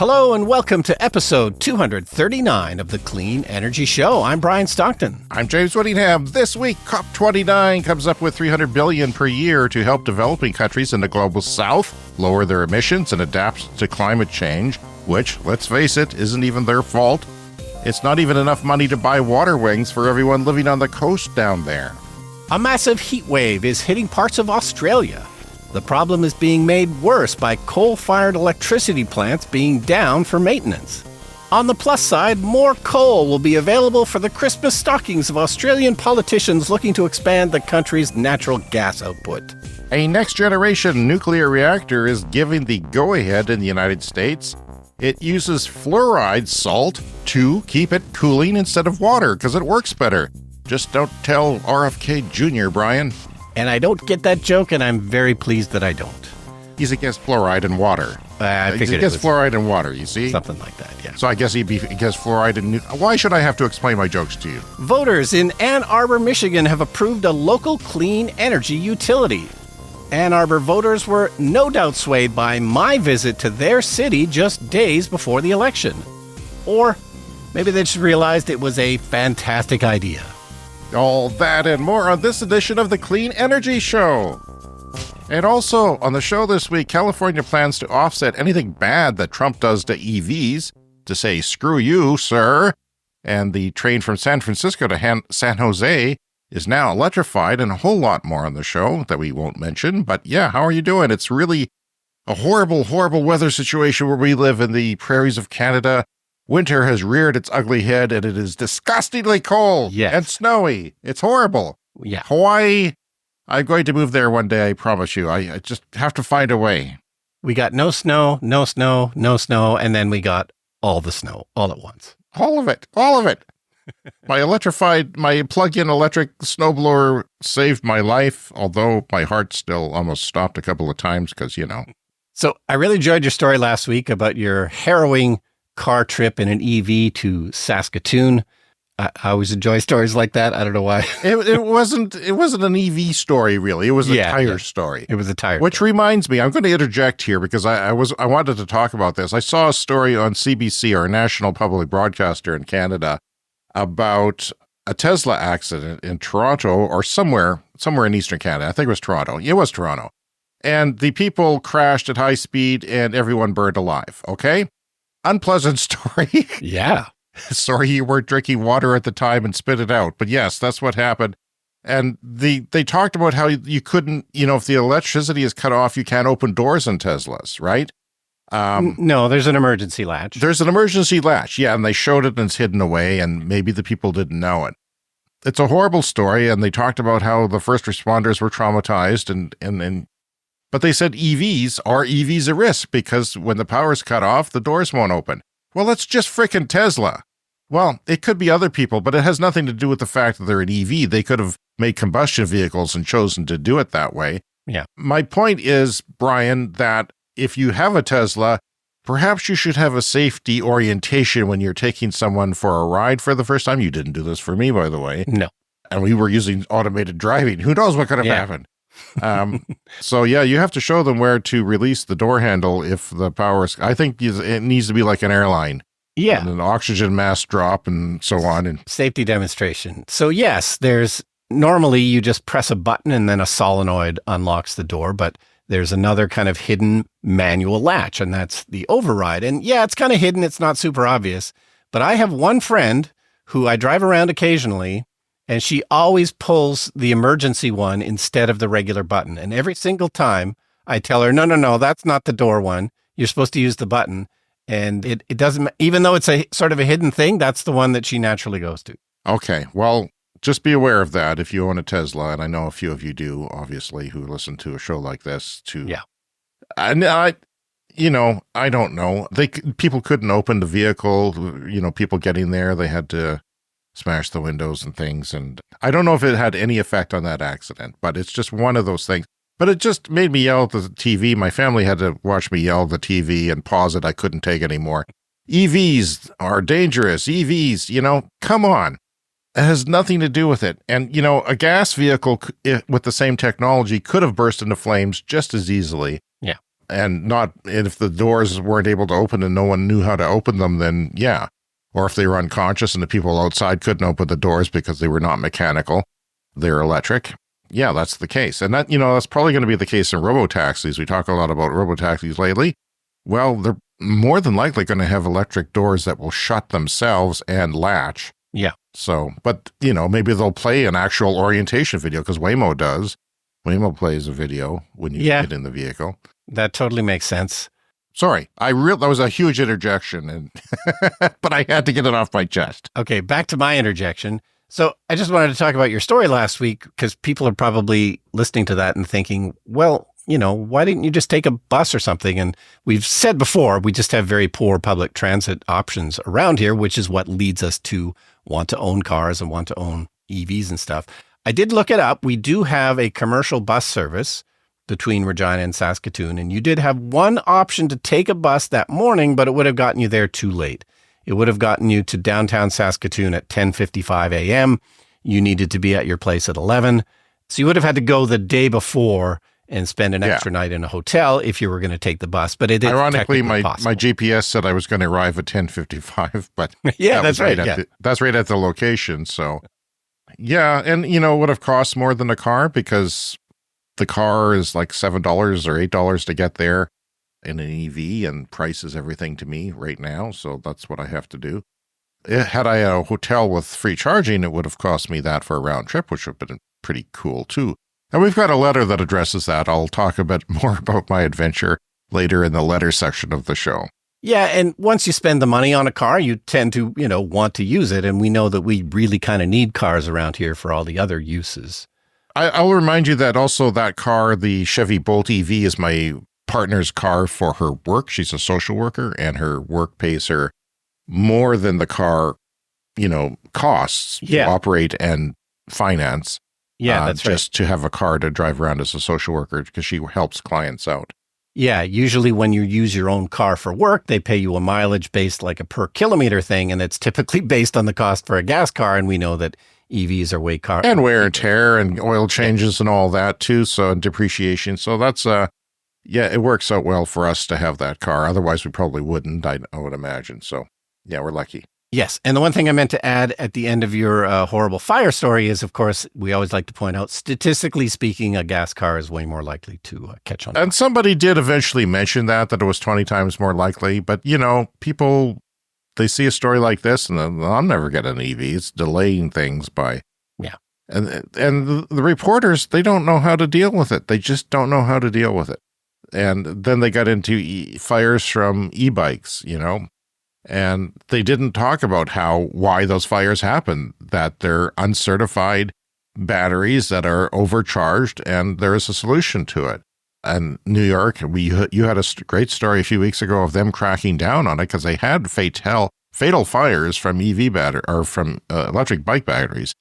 Hello and welcome to episode 239 of the Clean Energy Show. I'm Brian Stockton. I'm James Whittingham. This week, COP29 comes up with $300 billion per year to help developing countries in the global south lower their emissions and adapt to climate change, which, let's face it, isn't even their fault. It's not even enough money to buy water wings for everyone living on the coast down there. A massive heat wave is hitting parts of Australia. The problem is being made worse by coal-fired electricity plants being down for maintenance. On the plus side, more coal will be available for the Christmas stockings of Australian politicians looking to expand the country's natural gas output. A next-generation nuclear reactor is giving the go-ahead in the United States. It uses fluoride salt to keep it cooling instead of water because it works better. Just don't tell RFK Jr., Brian. And I don't get that joke, and I'm very pleased that I don't. He's against fluoride and water. He's against fluoride and water, you see? Something like that, yeah. So I guess he'd be against fluoride and... Why should I have to explain my jokes to you? Voters in Ann Arbor, Michigan have approved a local clean energy utility. Ann Arbor voters were no doubt swayed by my visit to their city just days before the election. Or maybe they just realized it was a fantastic idea. All that and more on this edition of the Clean Energy Show. And also on the show this week, California plans to offset anything bad that Trump does to EVs, to say, screw you, sir. And the train from San Francisco to San Jose is now electrified, and a whole lot more on the show that we won't mention. But yeah, how are you doing? It's really a horrible, horrible weather situation where we live in the prairies of Canada. Winter has reared its ugly head, and it is disgustingly cold and snowy. It's horrible. Yeah. Hawaii, I'm going to move there one day, I promise you. I just have to find a way. We got no snow, no snow, no snow, and then we got all the snow all at once. All of it. All of it. My plug-in electric snowblower saved my life, although my heart still almost stopped a couple of times because, you know. So I really enjoyed your story last week about your harrowing car trip in an EV to Saskatoon. I always enjoy stories like that. I don't know why. it wasn't an EV story, really. It was a tire story. It was a tire. Which reminds me, I'm going to interject here because I wanted to talk about this. I saw a story on CBC, our national public broadcaster in Canada, about a Tesla accident in Toronto or somewhere in Eastern Canada. I think it was Toronto. It was Toronto. And the people crashed at high speed and everyone burned alive. Okay? Unpleasant story. Yeah. Sorry you weren't drinking water at the time and spit it out. But yes, that's what happened. And they talked about how you couldn't, if the electricity is cut off, you can't open doors in Teslas, right? No, there's an emergency latch. There's an emergency latch, yeah, and they showed it and it's hidden away, and maybe the people didn't know it. It's a horrible story, and they talked about how the first responders were traumatized, but they said EVs a risk because when the power's cut off, the doors won't open. Well, it's just frickin' Tesla. Well, it could be other people, but it has nothing to do with the fact that they're an EV. They could have made combustion vehicles and chosen to do it that way. Yeah. My point is, Brian, that if you have a Tesla, perhaps you should have a safety orientation when you're taking someone for a ride for the first time. You didn't do this for me, by the way. No. And we were using automated driving. Who knows what could have happened? So yeah, you have to show them where to release the door handle if the power is, I think it needs to be like an airline. Yeah. And an oxygen mask drop and so on. And safety demonstration. So yes, normally you just press a button and then a solenoid unlocks the door, but there's another kind of hidden manual latch, and that's the override. And yeah, it's kind of hidden. It's not super obvious, but I have one friend who I drive around occasionally, and she always pulls the emergency one instead of the regular button. And every single time I tell her, no, that's not the door one. You're supposed to use the button. And it doesn't, even though it's a sort of a hidden thing, that's the one that she naturally goes to. Okay. Well, just be aware of that if you own a Tesla. And I know a few of you do, obviously, who listen to a show like this too. Yeah. And I don't know. People couldn't open the vehicle, people getting there, they had to smash the windows and things. And I don't know if it had any effect on that accident, but it's just one of those things. But it just made me yell at the TV. My family had to watch me yell at the TV and pause it. I couldn't take anymore. EVs are dangerous. EVs, come on. It has nothing to do with it. And, a gas vehicle with the same technology could have burst into flames just as easily. Yeah. And not if the doors weren't able to open and no one knew how to open them, then yeah. Or if they were unconscious and the people outside couldn't open the doors because they were not mechanical, they're electric. Yeah, that's the case. And that, that's probably going to be the case in robotaxis. We talk a lot about robotaxis lately. Well, they're more than likely going to have electric doors that will shut themselves and latch. Yeah. So, but, maybe they'll play an actual orientation video because Waymo does. Waymo plays a video when you get in the vehicle. That totally makes sense. Sorry, that was a huge interjection, but I had to get it off my chest. Okay, back to my interjection. So I just wanted to talk about your story last week because people are probably listening to that and thinking, well, why didn't you just take a bus or something? And we've said before, we just have very poor public transit options around here, which is what leads us to want to own cars and want to own EVs and stuff. I did look it up. We do have a commercial bus service between Regina and Saskatoon, and you did have one option to take a bus that morning, but it would have gotten you there too late. It would have gotten you to downtown Saskatoon at 10:55 a.m. You needed to be at your place at 11. So you would have had to go the day before and spend an extra night in a hotel if you were going to take the bus. But it is ironically, my possible. GPS said I was going to arrive at 10:55, but that's right. That's right at the location. So yeah, and it would have cost more than a car because the car is like $7 or $8 to get there in an EV, and price is everything to me right now. So that's what I have to do. Had I had a hotel with free charging, it would have cost me that for a round trip, which would have been pretty cool too. And we've got a letter that addresses that. I'll talk a bit more about my adventure later in the letter section of the show. Yeah, and once you spend the money on a car, you tend to, want to use it. And we know that we really kind of need cars around here for all the other uses. I'll remind you that also that car, the Chevy Bolt EV, is my partner's car for her work. She's a social worker, and her work pays her more than the car, costs to operate and finance. Yeah, that's right. Just to have a car to drive around as a social worker because she helps clients out. Yeah, usually when you use your own car for work, they pay you a mileage based like a per kilometer thing, and it's typically based on the cost for a gas car, and we know that EVs are way car and wear and tear and oil changes and all that too, so and depreciation. So that's it works out well for us to have that car. Otherwise, we probably wouldn't, I would imagine. So yeah, we're lucky. Yes. And the one thing I meant to add at the end of your horrible fire story is, of course, we always like to point out, statistically speaking, a gas car is way more likely to catch on fire. And somebody did eventually mention that it was 20 times more likely. But, people, they see a story like this and I'll never get an EV. It's delaying things by. Yeah. And the reporters, they don't know how to deal with it. They just don't know how to deal with it. And then they got into fires from e-bikes, And they didn't talk about why those fires happen, that they're uncertified batteries that are overcharged, and there is a solution to it. And New York, you had a great story a few weeks ago of them cracking down on it because they had fatal fires from EV battery or from electric bike batteries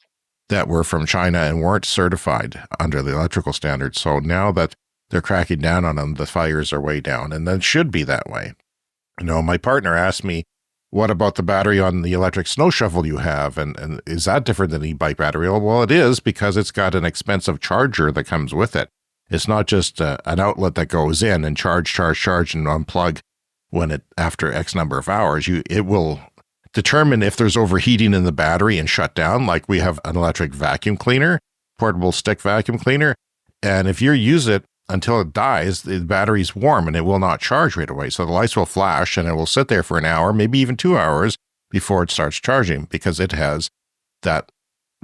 that were from China and weren't certified under the electrical standards. So now that they're cracking down on them, the fires are way down, and that should be that way. My partner asked me, what about the battery on the electric snow shovel you have? And is that different than e-bike battery? Well, it is because it's got an expensive charger that comes with it. It's not just an outlet that goes in and charge, and unplug after X number of hours. It will determine if there's overheating in the battery and shut down, like we have an electric vacuum cleaner, portable stick vacuum cleaner. And if you use it until it dies, the battery's warm and it will not charge right away. So the lights will flash and it will sit there for an hour, maybe even 2 hours before it starts charging because it has that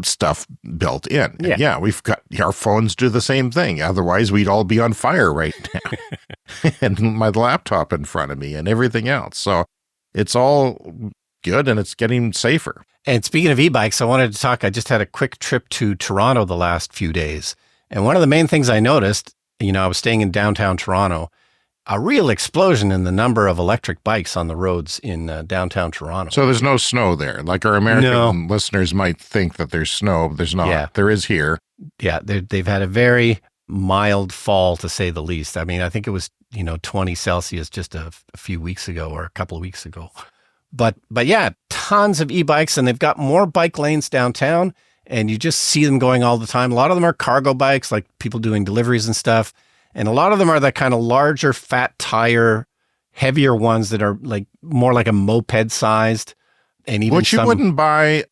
stuff built in. Yeah. We've got our phones do the same thing. Otherwise, we'd all be on fire right now. And my laptop in front of me and everything else. So it's all good and it's getting safer. And speaking of e-bikes, I wanted to talk. I just had a quick trip to Toronto the last few days. And one of the main things I noticed, I was staying in downtown Toronto, a real explosion in the number of electric bikes on the roads in downtown Toronto. So there's no snow there. Like our American listeners might think that there's snow. There's not. Yeah. There is here. Yeah, they've had a very mild fall, to say the least. I mean, I think it was, 20 Celsius just a few weeks ago or a couple of weeks ago. But yeah, tons of e-bikes, and they've got more bike lanes downtown, and you just see them going all the time. A lot of them are cargo bikes, like people doing deliveries and stuff. And a lot of them are that kind of larger, fat tire, heavier ones that are like more like a moped sized. And even Which you wouldn't buy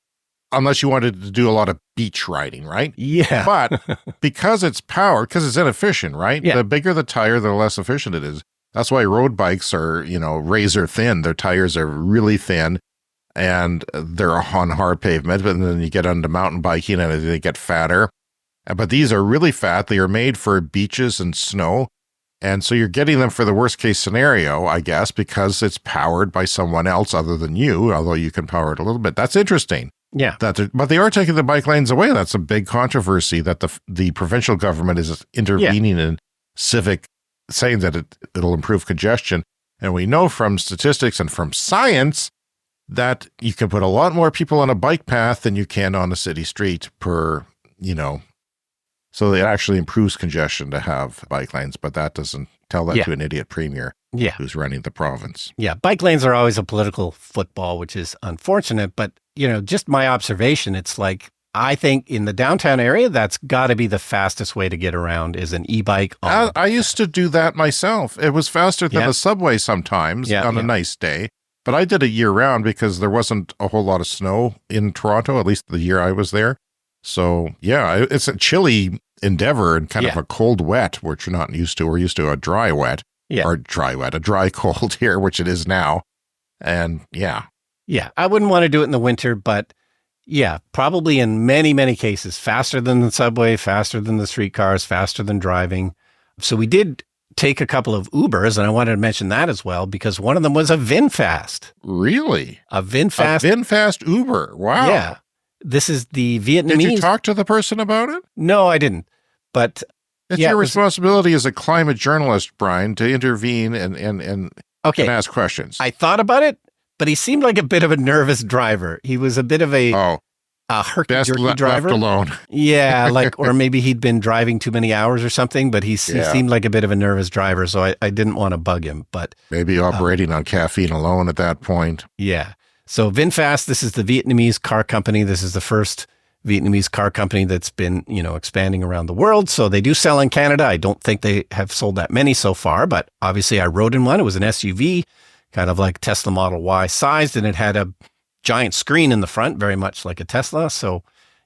unless you wanted to do a lot of beach riding, right? Yeah. But because it's powered, because it's inefficient, right? Yeah. The bigger the tire, the less efficient it is. That's why road bikes are, razor thin. Their tires are really thin and they're on hard pavement. But then you get onto mountain biking and they get fatter. But these are really fat. They are made for beaches and snow. And so you're getting them for the worst case scenario, I guess, because it's powered by someone else other than you, although you can power it a little bit. That's interesting. Yeah. But they are taking the bike lanes away. That's a big controversy that the provincial government is intervening in civic, saying that it'll improve congestion. And we know from statistics and from science that you can put a lot more people on a bike path than you can on a city street per. So it actually improves congestion to have bike lanes, but that doesn't tell that to an idiot premier who's running the province. Yeah, bike lanes are always a political football, which is unfortunate. But, just my observation, it's like, I think in the downtown area, that's got to be the fastest way to get around is an e-bike. I used to do that myself. It was faster than the subway sometimes on a nice day. But I did it year round because there wasn't a whole lot of snow in Toronto, at least the year I was there. So, it's a chilly endeavor and kind of a cold wet, which you're not used to. We're used to a dry wet or a dry cold here, which it is now. And I wouldn't want to do it in the winter, but probably in many, many cases, faster than the subway, faster than the streetcars, faster than driving. So we did take a couple of Ubers, and I wanted to mention that as well, because one of them was a VinFast. Really? A VinFast. A VinFast Uber. Wow. Yeah. This is the Vietnamese. Did you talk to the person about it? No, I didn't. But it's your responsibility as a climate journalist, Brian, to intervene and ask questions. I thought about it, but he seemed like a bit of a nervous driver. He was a bit of a herky-jerky driver. Left alone. Yeah, or maybe he'd been driving too many hours or something, but he seemed like a bit of a nervous driver, so I didn't want to bug him. But maybe operating on caffeine alone at that point. Yeah. So VinFast, this is the Vietnamese car company. This is the first Vietnamese car company that's been, expanding around the world. So they do sell in Canada. I don't think they have sold that many so far, but obviously I rode in one. It was an SUV, kind of like Tesla Model Y sized, and it had a giant screen in the front, very much like a Tesla. So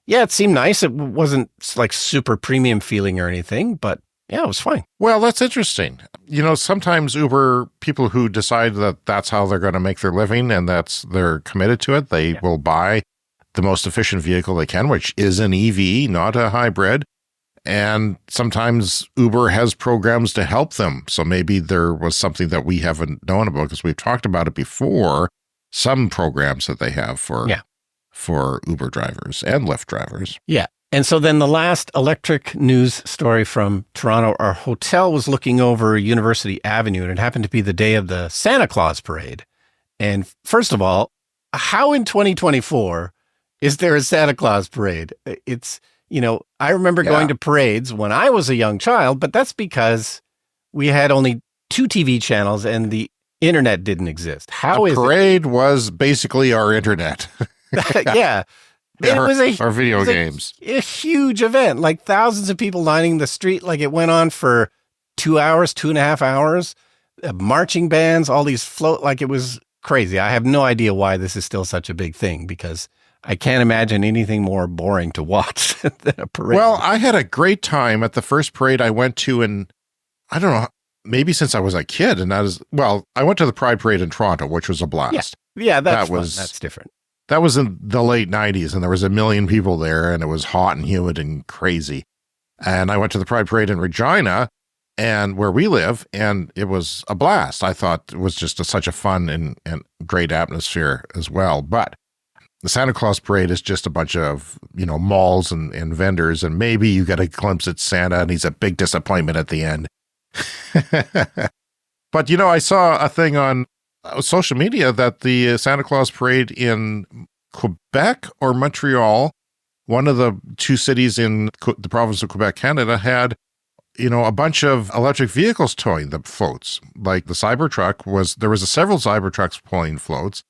it seemed nice. It wasn't like super premium feeling or anything, but it was fine. Well, that's interesting. Sometimes Uber, people who decide that that's how they're going to make their living and they're committed to it, they will buy the most efficient vehicle they can, which is an EV, not a hybrid. And sometimes Uber has programs to help them. So maybe there was something that we haven't known about because we've talked about it before, some programs that they have for Uber drivers and Lyft drivers. Yeah. And so then the last electric news story from Toronto, our hotel was looking over University Avenue, and it happened to be the day of the Santa Claus parade. And first of all, how in 2024 is there a Santa Claus parade? It's, I remember going to parades when I was a young child, but that's because we had only 2 TV channels and the internet didn't exist. A parade was basically our internet. Yeah. It was our video games. A huge event, like thousands of people lining the street. Like it went on for 2 hours, 2.5 hours, marching bands, all these like it was crazy. I have no idea why this is still such a big thing because I can't imagine anything more boring to watch than a parade. Well, I had a great time at the first parade I went to in, I don't know, maybe since I was a kid. And I went to the Pride Parade in Toronto, which was a blast. Yeah, that's different. That was in the late 90s, and there was 1 million people there, and it was hot and humid and crazy. And I went to the Pride Parade in Regina, and where we live, and it was a blast. I thought it was just such a fun and great atmosphere as well. But the Santa Claus Parade is just a bunch of, malls and vendors, and maybe you get a glimpse at Santa, and he's a big disappointment at the end. But, I saw a thing on social media that the Santa Claus Parade in Quebec or Montreal, one of the 2 cities in the province of Quebec, Canada, had, a bunch of electric vehicles towing the floats. Like the Cybertruck there was several Cybertrucks pulling floats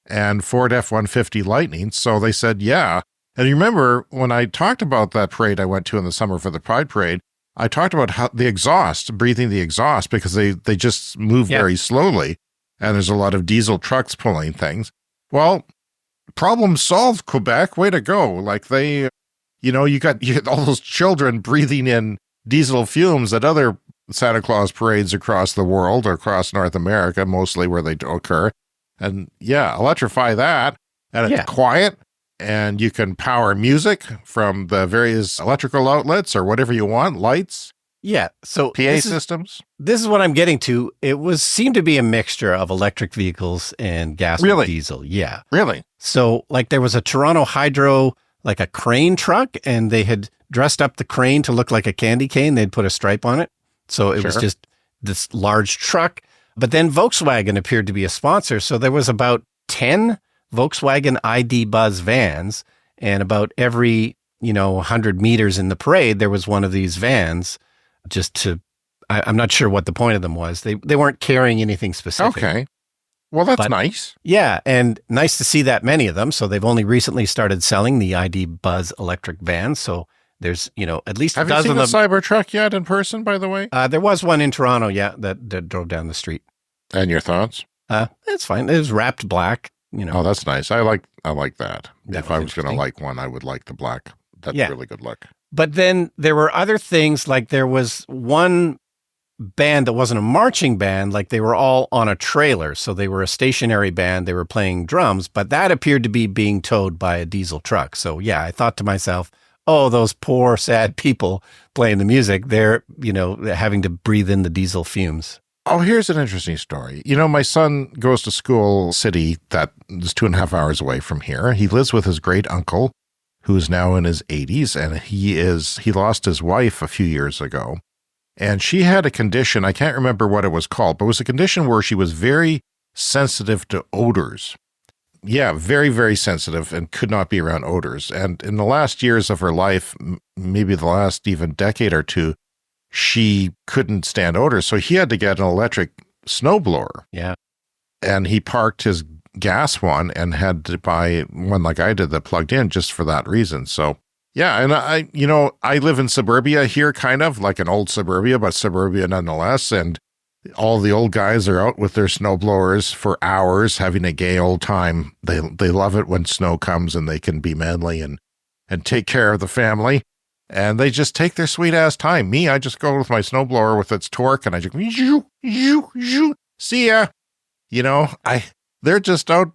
and Ford F-150 Lightning. So they said, yeah. And you remember when I talked about that parade I went to in the summer for the Pride Parade, I talked about how the exhaust, breathing the exhaust, because they just move very slowly, and there's a lot of diesel trucks pulling things. Well, problem solved, Quebec. Way to go. Like you got all those children breathing in diesel fumes at other Santa Claus parades across the world or across North America, mostly where they occur. And electrify that, and it's quiet, and you can power music from the various electrical outlets or whatever you want, lights. Yeah, so PA systems. This is what I'm getting to. It seemed to be a mixture of electric vehicles and gas and diesel. Yeah. Really? So like there was a Toronto Hydro, like a crane truck, and they had dressed up the crane to look like a candy cane. They'd put a stripe on it. So it was just this large truck. But then Volkswagen appeared to be a sponsor. So there was about 10 Volkswagen ID Buzz vans, and about every, 100 meters in the parade, there was one of these vans I'm not sure what the point of them was. They weren't carrying anything specific. Okay. Well, that's nice. Yeah, and nice to see that many of them. So they've only recently started selling the ID Buzz electric vans. So there's, at least a dozen of them. Have you seen the Cybertruck yet in person, by the way? There was one in Toronto, that drove down the street. And your thoughts? It's fine. It was wrapped black, Oh, that's nice. I like that. If I was going to like one, I would like the black. That's a really good look. But then there were other things, like there was one band that wasn't a marching band, like they were all on a trailer. So they were a stationary band. They were playing drums, but that appeared to be being towed by a diesel truck. So I thought to myself, oh, those poor, sad people playing the music, they're having to breathe in the diesel fumes. Oh, here's an interesting story. My son goes to school city that is 2.5 hours away from here. He lives with his great uncle, who's now in his 80s, and he lost his wife a few years ago. And she had a condition, I can't remember what it was called, but it was a condition where she was very sensitive to odors. Yeah, very, very sensitive, and could not be around odors. And in the last years of her life, maybe the last even decade or two, she couldn't stand odors. So he had to get an electric snowblower. Yeah. And he parked his gas one and had to buy one like I did that plugged in just for that reason. So yeah, and I live in suburbia here, kind of like an old suburbia, but suburbia nonetheless. And all the old guys are out with their snowblowers for hours, having a gay old time. They love it when snow comes and they can be manly and take care of the family. And they just take their sweet ass time. Me, I just go with my snowblower with its torque, and I just see ya. They're just out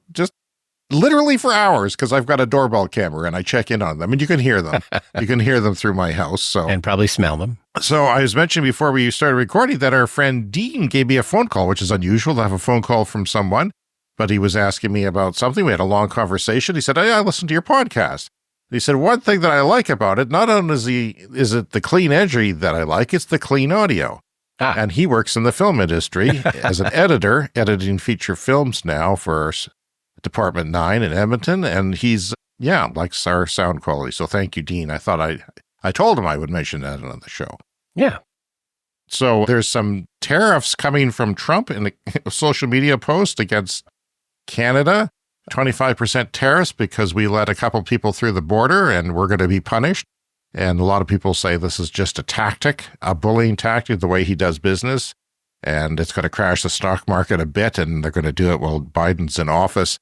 literally for hours, because I've got a doorbell camera and I check in on them, and you can hear them. You can hear them through my house. So and probably smell them. So I was mentioning before we started recording that our friend Dean gave me a phone call, which is unusual to have a phone call from someone, but he was asking me about something. We had a long conversation. He said, "Hey, I listened to your podcast." He said, one thing that I like about it, not only is it the clean energy that I like, it's the clean audio. And he works in the film industry as an editor, editing feature films now for Department 9 in Edmonton. And he's, likes our sound quality. So thank you, Dean. I thought I told him I would mention that on the show. Yeah. So there's some tariffs coming from Trump in a social media post against Canada. 25% tariffs because we let a couple people through the border and we're going to be punished. And a lot of people say this is just a tactic, a bullying tactic, the way he does business. And it's going to crash the stock market a bit, and they're going to do it while Biden's in office.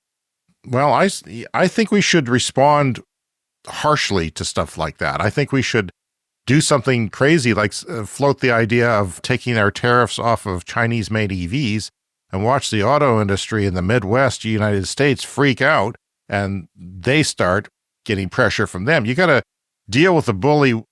Well, I think we should respond harshly to stuff like that. I think we should do something crazy, like float the idea of taking our tariffs off of Chinese-made EVs and watch the auto industry in the Midwest United States freak out, and they start getting pressure from them. You got to deal with the bully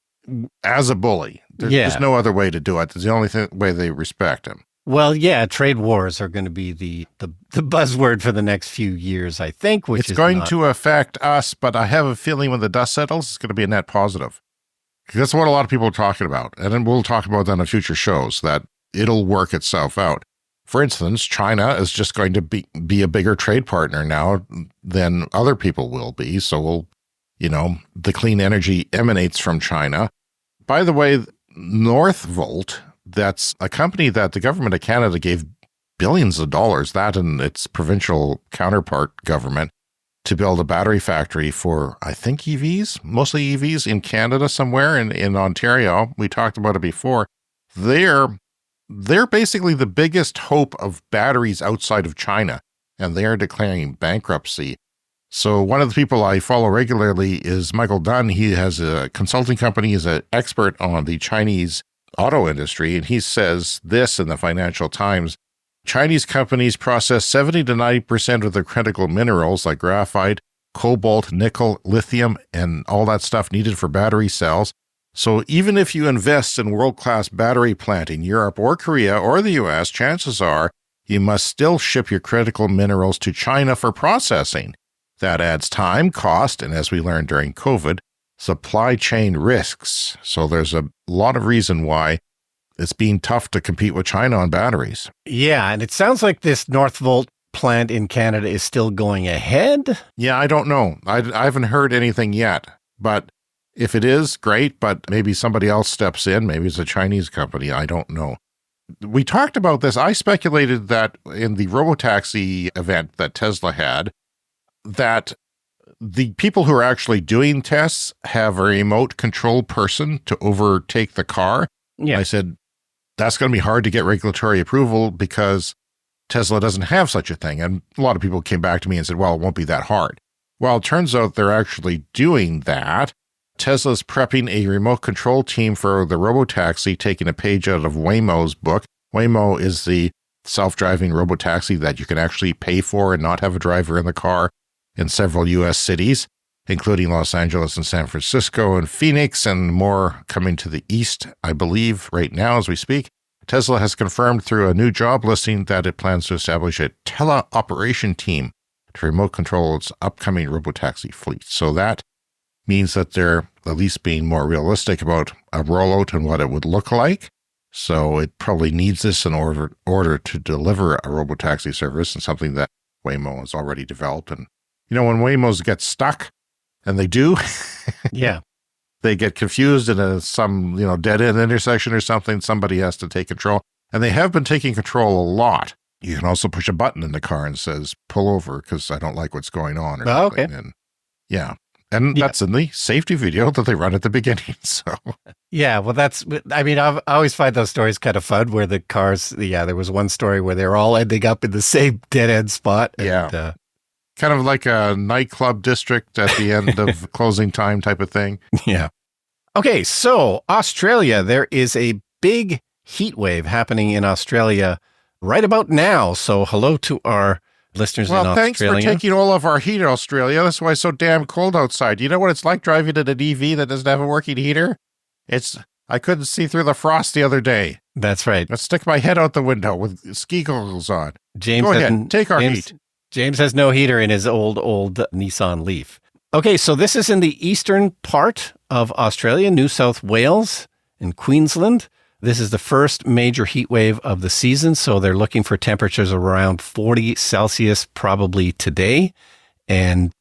as a bully. There's no other way to do it. It's the only way they respect him. Well, trade wars are going to be the buzzword for the next few years, I think. It's going to affect us, but I have a feeling when the dust settles, it's going to be a net positive. That's what a lot of people are talking about. And then we'll talk about that in future shows, that it'll work itself out. For instance, China is just going to be a bigger trade partner now than other people will be. So the clean energy emanates from China. By the way, Northvolt, that's a company that the government of Canada gave billions of dollars, that and its provincial counterpart government, to build a battery factory for, I think, EVs, mostly EVs in Canada somewhere in Ontario. We talked about it before. They're basically the biggest hope of batteries outside of China, and they are declaring bankruptcy. So one of the people I follow regularly is Michael Dunn. He has a consulting company. He's an expert on the Chinese auto industry, and he says this in the Financial Times: Chinese companies process 70 to 90% of the critical minerals like graphite, cobalt, nickel, lithium, and all that stuff needed for battery cells. So even if you invest in world-class battery plant in Europe or Korea or the US, chances are you must still ship your critical minerals to China for processing. That adds time, cost, and as we learned during COVID, supply chain risks. So there's a lot of reason why it's been tough to compete with China on batteries. Yeah, and it sounds like this Northvolt plant in Canada is still going ahead. Yeah, I don't know. I haven't heard anything yet. But if it is, great, but maybe somebody else steps in. Maybe it's a Chinese company. I don't know. We talked about this. I speculated that in the robotaxi event that Tesla had, that the people who are actually doing tests have a remote control person to overtake the car. Yeah. I said, that's going to be hard to get regulatory approval because Tesla doesn't have such a thing. And a lot of people came back to me and said, well, it won't be that hard. Well, it turns out they're actually doing that. Tesla's prepping a remote control team for the robotaxi, taking a page out of Waymo's book. Waymo is the self-driving robotaxi that you can actually pay for and not have a driver in the car in several U.S. cities, including Los Angeles and San Francisco and Phoenix, and more coming to the east, I believe, right now as we speak. Tesla has confirmed through a new job listing that it plans to establish a teleoperation team to remote control its upcoming robotaxi fleet. So that means that they're at least being more realistic about a rollout and what it would look like. So it probably needs this in order to deliver a robotaxi service, and something that Waymo has already developed. And when Waymos get stuck, and they do, yeah, they get confused in some dead-end intersection or something, somebody has to take control. And they have been taking control a lot. You can also push a button in the car and says, pull over because I don't like what's going on. Or something. Okay. And that's in the safety video that they run at the beginning. So yeah, well, I always find those stories kind of fun where the cars, there was one story where they were all ending up in the same dead-end spot. And, kind of like a nightclub district at the end of closing time type of thing. Yeah. Okay, so Australia, there is a big heat wave happening in Australia right about now. So hello to our listeners in Australia. Well, thanks for taking all of our heat, Australia. That's why it's so damn cold outside. You know what it's like driving in an EV that doesn't have a working heater? I couldn't see through the frost the other day. That's right. Let's stick my head out the window with ski goggles on. James, go ahead, take our heat. James has no heater in his old Nissan Leaf. Okay, so this is in the eastern part of Australia, New South Wales and Queensland. This is the first major heat wave of the season, so they're looking for temperatures around 40 Celsius probably today. And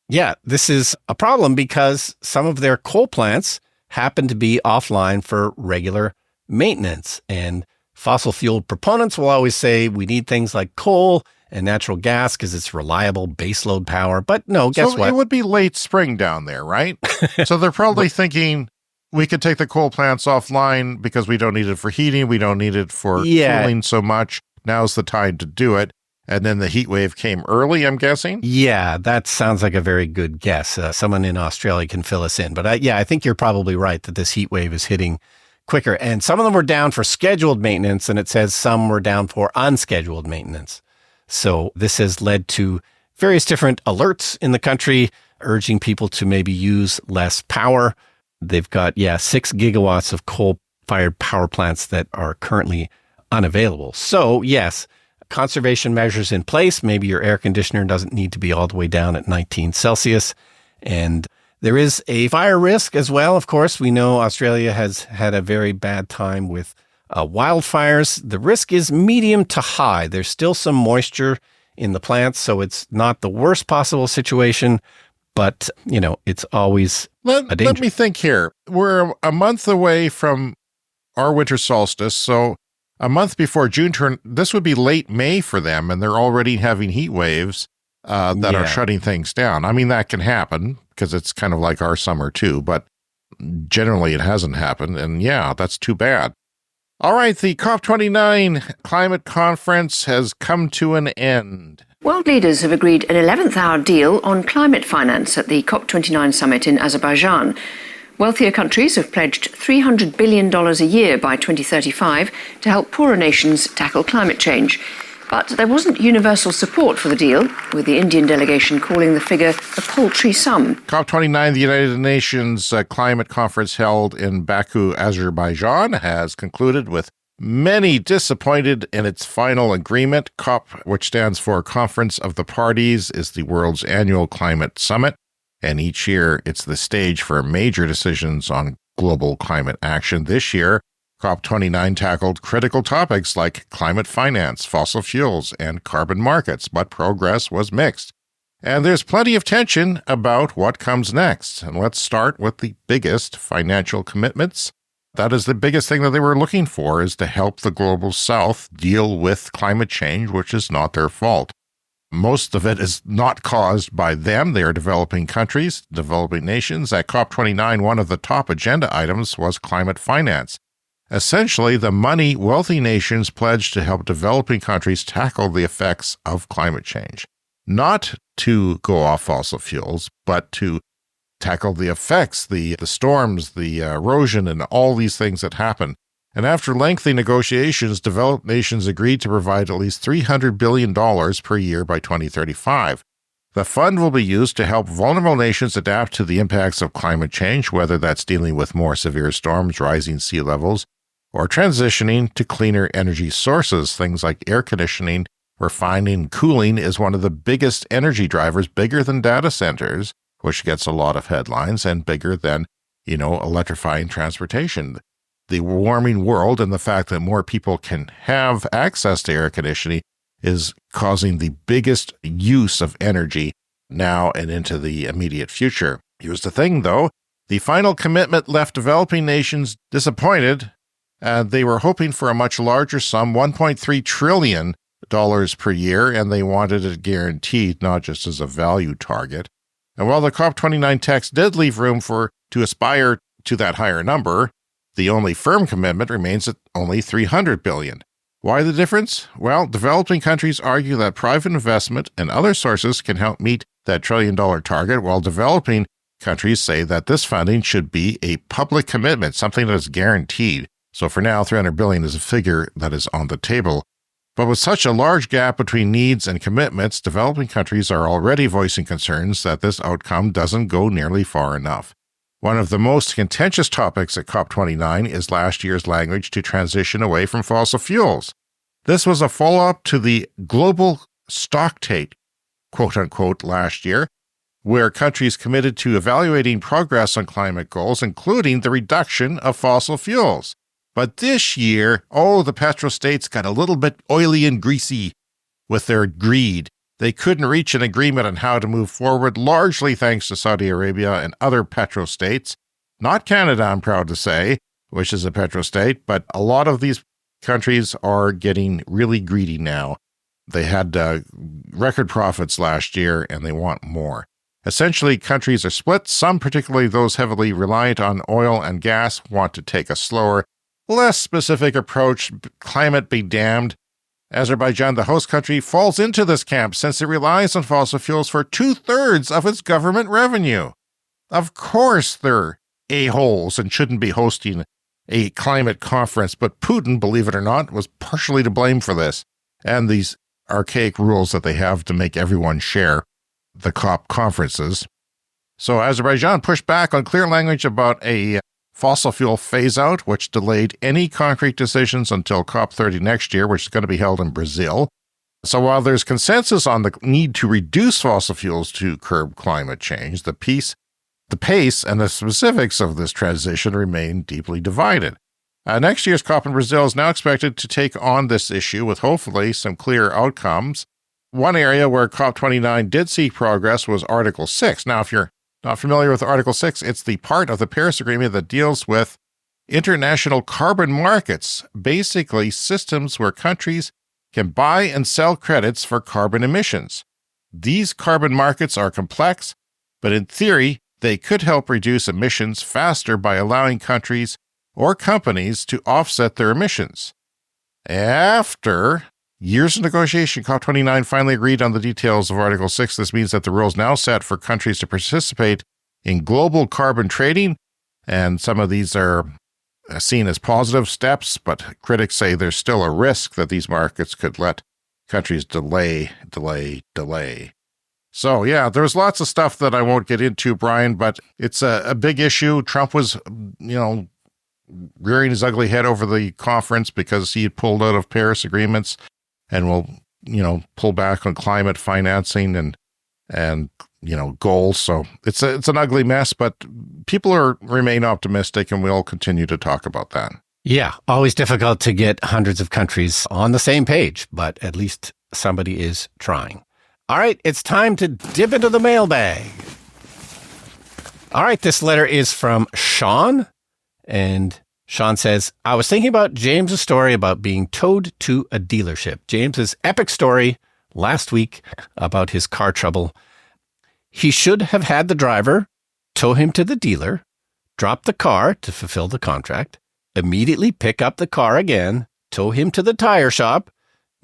yeah, this is a problem because some of their coal plants happen to be offline for regular maintenance. And fossil fuel proponents will always say we need things like coal and natural gas because it's reliable baseload power. But no, guess what? It would be late spring down there, right? So they're probably thinking we could take the coal plants offline because we don't need it for heating. We don't need it for cooling so much. Now's the time to do it. And then the heat wave came early, I'm guessing? Yeah, that sounds like a very good guess. Someone in Australia can fill us in. But I think you're probably right that this heat wave is hitting quicker. And some of them were down for scheduled maintenance, and it says some were down for unscheduled maintenance. So this has led to various different alerts in the country, urging people to maybe use less power. They've got, 6 gigawatts of coal-fired power plants that are currently unavailable. So yes, conservation measures in place. Maybe your air conditioner doesn't need to be all the way down at 19 Celsius. And there is a fire risk as well. Of course, we know Australia has had a very bad time with wildfires. The risk is medium to high. There's still some moisture in the plants, so it's not the worst possible situation, but, it's always a danger. Let me think here. We're a month away from our winter solstice, so a month before June turn, this would be late May for them, and they're already having heat waves. that are Yeah. shutting things down. I mean, that can happen because it's kind of like our summer too, but generally it hasn't happened. And yeah, that's too bad. All right, the COP29 climate conference has come to an end. World leaders have agreed an 11th-hour deal on climate finance at the COP29 summit in Azerbaijan. Wealthier countries have pledged $300 billion a year by 2035 to help poorer nations tackle climate change. But there wasn't universal support for the deal, with the Indian delegation calling the figure a paltry sum. COP29, the United Nations climate conference held in Baku, Azerbaijan, has concluded with many disappointed in its final agreement. COP, which stands for Conference of the Parties, is the world's annual climate summit, and each year it's the stage for major decisions on global climate action. This year, COP29 tackled critical topics like climate finance, fossil fuels, and carbon markets, but progress was mixed. And there's plenty of tension about what comes next. And let's start with the biggest financial commitments. That is the biggest thing that they were looking for, is to help the global south deal with climate change, which is not their fault. Most of it is not caused by them. They are developing countries, developing nations. At COP29, one of the top agenda items was climate finance. Essentially, the money wealthy nations pledged to help developing countries tackle the effects of climate change. Not to go off fossil fuels, but to tackle the effects, the storms, the erosion, and all these things that happen. And after lengthy negotiations, developed nations agreed to provide at least $300 billion per year by 2035. The fund will be used to help vulnerable nations adapt to the impacts of climate change, whether that's dealing with more severe storms, rising sea levels, or transitioning to cleaner energy sources. Things like air conditioning, refining, cooling is one of the biggest energy drivers, bigger than data centers, which gets a lot of headlines, and bigger than, electrifying transportation. The warming world and the fact that more people can have access to air conditioning is causing the biggest use of energy now and into the immediate future. Here's the thing, though. The final commitment left developing nations disappointed. They were hoping for a much larger sum, $1.3 trillion per year, and they wanted it guaranteed, not just as a value target. And while the COP29 text did leave room to aspire to that higher number, the only firm commitment remains at only $300 billion. Why the difference? Well, developing countries argue that private investment and other sources can help meet that trillion-dollar target, while developing countries say that this funding should be a public commitment, something that is guaranteed. So for now, $300 billion is a figure that is on the table. But with such a large gap between needs and commitments, developing countries are already voicing concerns that this outcome doesn't go nearly far enough. One of the most contentious topics at COP29 is last year's language to transition away from fossil fuels. This was a follow-up to the global stocktake, quote-unquote, last year, where countries committed to evaluating progress on climate goals, including the reduction of fossil fuels. But this year, the petrostates got a little bit oily and greasy with their greed. They couldn't reach an agreement on how to move forward, largely thanks to Saudi Arabia and other petrostates. Not Canada, I'm proud to say, which is a petrostate, but a lot of these countries are getting really greedy now. They had record profits last year, and they want more. Essentially, countries are split. Some, particularly those heavily reliant on oil and gas, want to take a slower, less specific approach. Climate be damned. Azerbaijan, the host country, falls into this camp since it relies on fossil fuels for 2/3 of its government revenue. Of course they're a-holes and shouldn't be hosting a climate conference, but Putin, believe it or not, was partially to blame for this, and these archaic rules that they have to make everyone share the COP conferences. So Azerbaijan pushed back on clear language about a fossil fuel phase-out, which delayed any concrete decisions until COP30 next year, which is going to be held in Brazil. So while there's consensus on the need to reduce fossil fuels to curb climate change, the pace and the specifics of this transition remain deeply divided. Next year's COP in Brazil is now expected to take on this issue with hopefully some clear outcomes. One area where COP29 did see progress was Article 6. Now, if you're not familiar with Article 6, it's the part of the Paris Agreement that deals with international carbon markets, basically systems where countries can buy and sell credits for carbon emissions. These carbon markets are complex, but in theory, they could help reduce emissions faster by allowing countries or companies to offset their emissions. After years of negotiation, COP29 finally agreed on the details of Article 6. This means that the rules now set for countries to participate in global carbon trading, and some of these are seen as positive steps, but critics say there's still a risk that these markets could let countries delay. So, yeah, there's lots of stuff that I won't get into, Brian, but it's a big issue. Trump was, rearing his ugly head over the conference because he had pulled out of Paris agreements and will, pull back on climate financing and goals. So it's an ugly mess, but people remain optimistic, and we'll continue to talk about that. Yeah, always difficult to get hundreds of countries on the same page, but at least somebody is trying. All right, it's time to dip into the mailbag. All right, this letter is from Sean, and Sean says, I was thinking about James's story about being towed to a dealership. James's epic story last week about his car trouble. He should have had the driver tow him to the dealer, drop the car to fulfill the contract, immediately pick up the car again, tow him to the tire shop.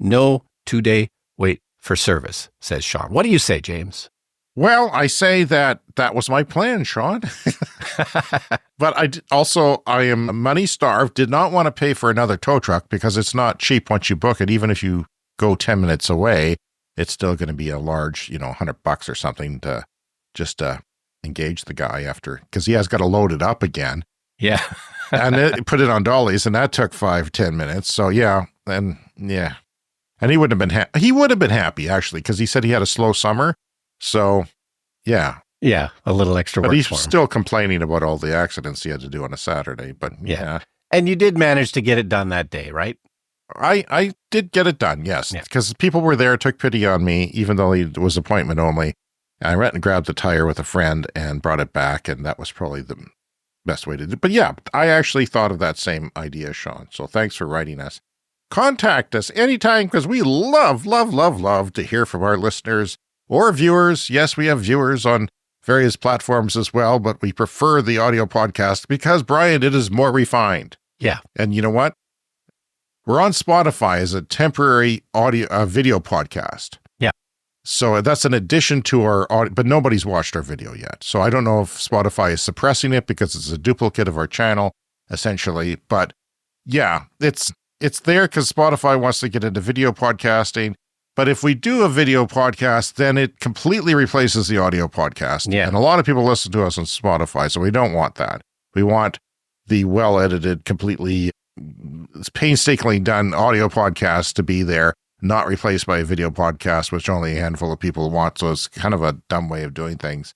No 2-day wait for service, says Sean. What do you say, James? Well, I say that was my plan, Sean. But I am money starved, did not want to pay for another tow truck because it's not cheap once you book it. Even if you go 10 minutes away, it's still going to be a large, $100 or something to just engage the guy after, because he has got to load it up again. Yeah. And put it on dollies, and that took 5-10 minutes. So yeah. And he would have been happy actually, because he said he had a slow summer. So yeah. Yeah. A little extra work. But he's for him. still complaining about all the accidents he had to do on a Saturday. But yeah. And you did manage to get it done that day, right? I did get it done, yes, because people were there, took pity on me, even though it was appointment only. I went and grabbed the tire with a friend and brought it back, and that was probably the best way to do it. But yeah, I actually thought of that same idea, Sean. So thanks for writing us. Contact us anytime, because we love to hear from our listeners or viewers. Yes, we have viewers on various platforms as well, but we prefer the audio podcast because, Brian, it is more refined. Yeah. And you know what? We're on Spotify as a temporary video podcast. Yeah. So that's an addition to our audio, but nobody's watched our video yet. So I don't know if Spotify is suppressing it because it's a duplicate of our channel, essentially. But yeah, it's there because Spotify wants to get into video podcasting. But if we do a video podcast, then it completely replaces the audio podcast. Yeah. And a lot of people listen to us on Spotify, so we don't want that. We want the well-edited, completely painstakingly done audio podcast to be there, not replaced by a video podcast, which only a handful of people want. So it's kind of a dumb way of doing things.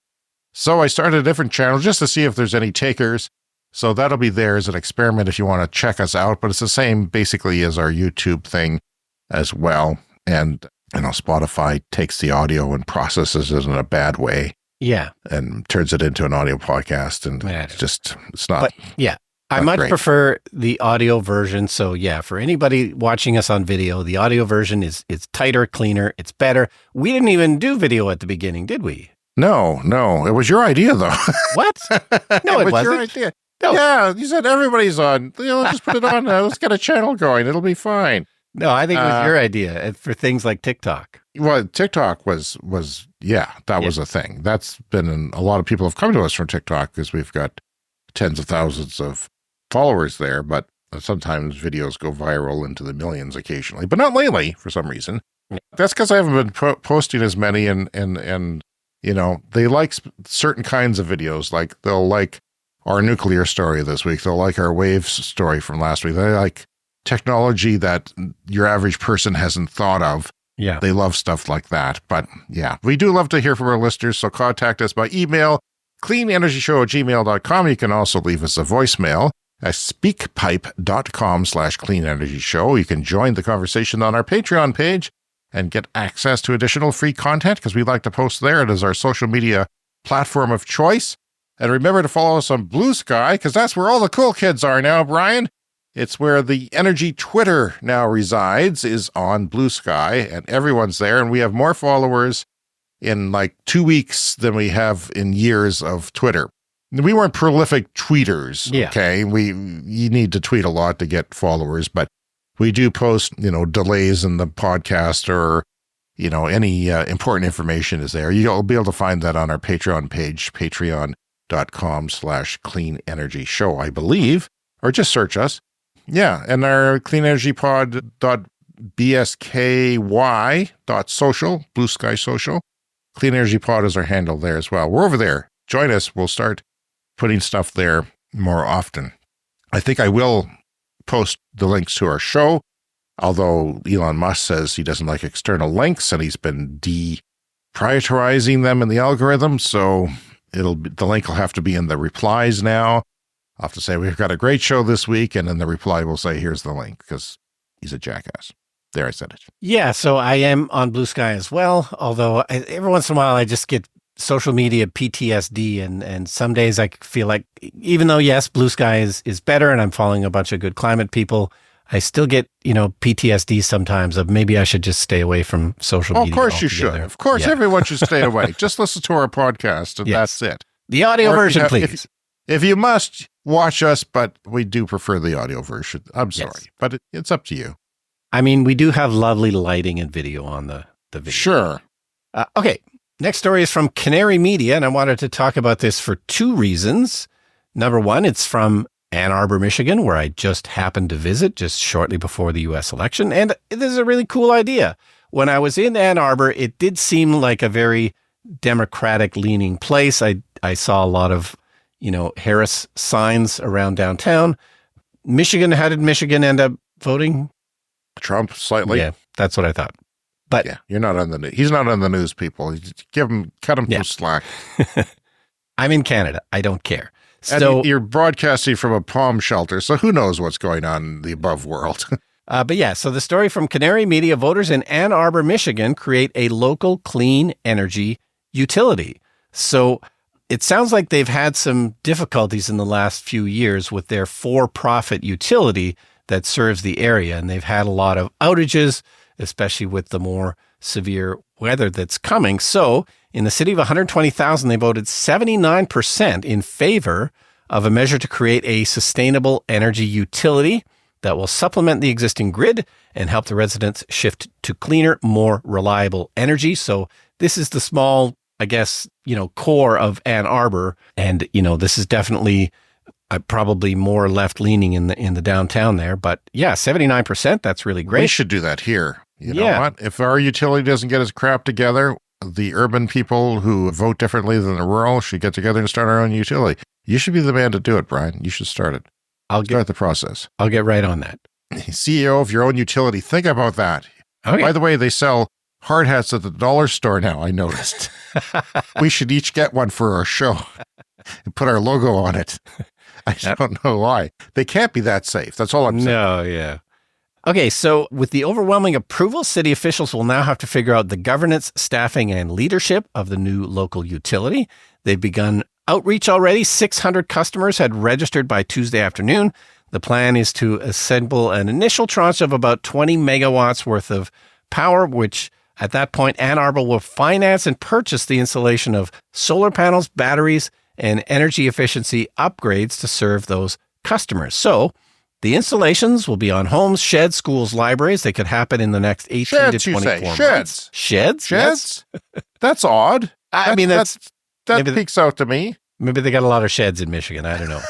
So I started a different channel just to see if there's any takers. So that'll be there as an experiment if you want to check us out. But it's the same basically as our YouTube thing as well. And, Spotify takes the audio and processes it in a bad way. Yeah. And turns it into an audio podcast. And it's not. But yeah. I much prefer the audio version. So yeah, for anybody watching us on video, the audio version is tighter, cleaner, it's better. We didn't even do video at the beginning, did we? No. It was your idea, though. What? No, it wasn't. Your idea. No. Yeah, you said everybady's on. Just put it on. Let's get a channel going. It'll be fine. No, I think it was your idea for things like TikTok. Well, TikTok was was a thing. That's been a lot of people have come to us from TikTok because we've got tens of thousands of followers there, but sometimes videos go viral into the millions occasionally, but not lately for some reason. Yeah. That's because I haven't been posting as many, and they like certain kinds of videos. Like they'll like our nuclear story this week. They'll like our waves story from last week. They like technology that your average person hasn't thought of. Yeah. They love stuff like that. But yeah, we do love to hear from our listeners. So contact us by email, cleanenergyshow@gmail.com. You can also leave us a voicemail at speakpipe.com/cleanenergyshow. You can join the conversation on our Patreon page and get access to additional free content because we like to post there. It is our social media platform of choice. And remember to follow us on Blue Sky because that's where all the cool kids are now, Brian. It's where the Energy Twitter now resides, is on Blue Sky, and everyone's there. And we have more followers in like 2 weeks than we have in years of Twitter. We weren't prolific tweeters, okay? You need to tweet a lot to get followers, but we do post, delays in the podcast or, any important information is there. You'll be able to find that on our Patreon page, patreon.com/Clean Energy Show, I believe, or just search us. Yeah, and our cleanenergypod.bsky.social, Blue Sky Social. Clean Energy Pod is our handle there as well. We're over there. Join us. We'll start putting stuff there more often. I think I will post the links to our show, although Elon Musk says he doesn't like external links and he's been deprioritizing them in the algorithm. So the link will have to be in the replies now. I'll have to say, we've got a great show this week. And then the reply will say, here's the link, because he's a jackass. There, I said it. Yeah, so I am on Blue Sky as well, although every once in a while I just get social media PTSD, and some days I feel like, even though, yes, Blue Sky is better and I'm following a bunch of good climate people, I still get, PTSD sometimes of maybe I should just stay away from social media. Of course you should. Of course, everyone should stay away. Just listen to our podcast, and that's it. The audio version, please. If you must, watch us, but we do prefer the audio version. I'm sorry, but it's up to you. I mean, we do have lovely lighting and video on the video. Sure. Okay. Next story is from Canary Media, and I wanted to talk about this for two reasons. Number one, it's from Ann Arbor, Michigan, where I just happened to visit just shortly before the U.S. election. And this is a really cool idea. When I was in Ann Arbor, it did seem like a very Democratic-leaning place. I saw a lot of, Harris signs around downtown. Michigan, how did Michigan end up voting? Trump, slightly. Yeah, that's what I thought. But yeah, you're not on the news. He's not on the news, people. Cut him some slack. I'm in Canada. I don't care. So and you're broadcasting from a palm shelter, so who knows what's going on in the above world. But yeah, so the story from Canary Media: voters in Ann Arbor, Michigan create a local clean energy utility. So it sounds like they've had some difficulties in the last few years with their for-profit utility that serves the area. And they've had a lot of outages, especially with the more severe weather that's coming. So in the city of 120,000, they voted 79% in favor of a measure to create a sustainable energy utility that will supplement the existing grid and help the residents shift to cleaner, more reliable energy. So this is the small, I guess, core of Ann Arbor. And, this is definitely probably more left-leaning in the downtown there. But yeah, 79%, that's really great. We should do that here. You know what? If our utility doesn't get its crap together, the urban people who vote differently than the rural should get together and start our own utility. You should be the man to do it, Brian. You should start it. Start the process. I'll get right on that. CEO of your own utility. Think about that. Okay. By the way, they sell hard hats at the dollar store now, I noticed. We should each get one for our show and put our logo on it. I don't know why. They can't be that safe. That's all I'm saying. No, yeah. Okay, so with the overwhelming approval, city officials will now have to figure out the governance, staffing, and leadership of the new local utility. They've begun outreach already. 600 customers had registered by Tuesday afternoon. The plan is to assemble an initial tranche of about 20 megawatts worth of power, which at that point, Ann Arbor will finance and purchase the installation of solar panels, batteries, and energy efficiency upgrades to serve those customers. So the installations will be on homes, sheds, schools, libraries. They could happen in the next 18 to 24 months. Sheds? Sheds? That's odd. I mean, that peeks out to me. Maybe they got a lot of sheds in Michigan. I don't know.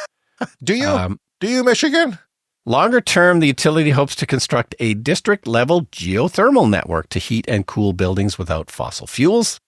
Do you? Do you, Michigan? Longer term, the utility hopes to construct a district-level geothermal network to heat and cool buildings without fossil fuels.